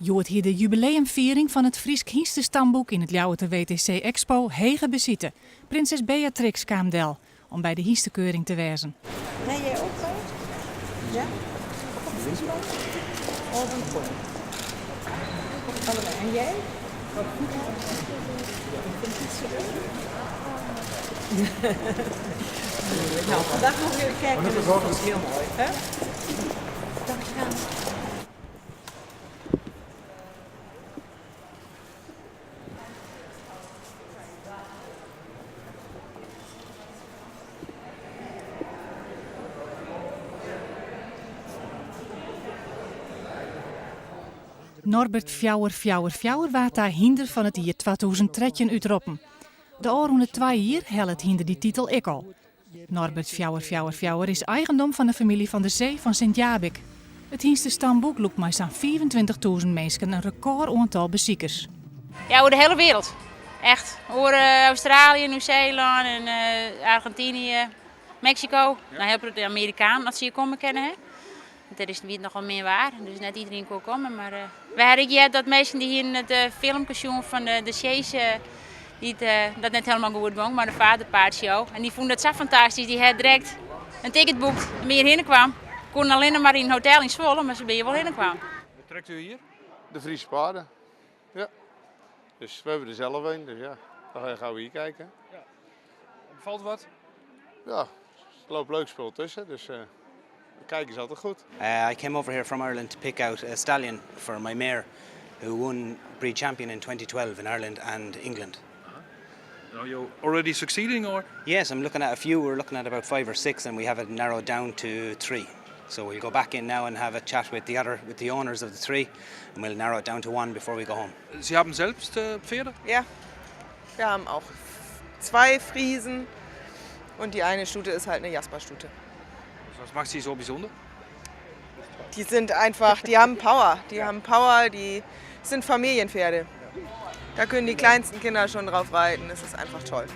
Joert hier de jubileumviering van het Friesk Hiestenstamboek in het Ljouwerter WTC Expo hege bezitten. Prinses Beatrix kwam del om bij de hiestekeuring te wezen. Nee, jij ook zo? Ja? En jij? Nou, vandaag nog weer kijken. Dat is heel mooi. Hè? Dankjewel. Norbert Fjouwer waard daar hinder van het jaar 2013 uitroepen. De oorroende 2 jaar hel het hinder die titel ik al. Norbert Fjouwer is eigendom van de familie van de Zee van Sint-Jabik. Het Hiestenstamboek loopt met zo'n 24.000 mensen een record aantal bezoekers. Ja, over de hele wereld. Echt. Over Australië, Nieuw-Zeeland en Argentinië, Mexico. Nou, heel veel de Amerikanen dat ze hier komen kennen. Hè. Dat is niet nog wel meer waar, dus net iedereen kon komen. Maar we hadden dat mensen die hier in het filmpje van de Sjees, dat net helemaal goed ging, maar de vaderpaardshow. En die vonden het zo fantastisch, die had direct een ticket boekt en meer heen kwam. Kon alleen maar in een hotel in Zwolle, maar ze ben je wel heen kwam. Wat trekt u hier? De Friese paarden. Ja. Dus we hebben er zelf een, dus ja, dan gaan we hier kijken. Ja. Bevalt wat? Ja, er loopt leuk spul tussen, dus kijken is altijd goed. I came over here from Ireland to pick out a stallion for my mare, who won breed champion in 2012 in Ireland and England. Are you already succeeding or? Yes, I'm looking at a few. We're looking at about 5 or 6, and we have it narrowed down to 3. So we'll go back in now and have a chat with the owners of the 3, and we'll narrow it down to 1 before we go home. Sie haben selbst Pferde? Ja, wir haben auch 2 Friesen und die eine Stute ist halt eine Jasperstute. Was macht sie so besonders? Die sind einfach, die haben Power, die sind Familienpferde. Da können die kleinsten Kinder schon drauf reiten, das ist einfach toll.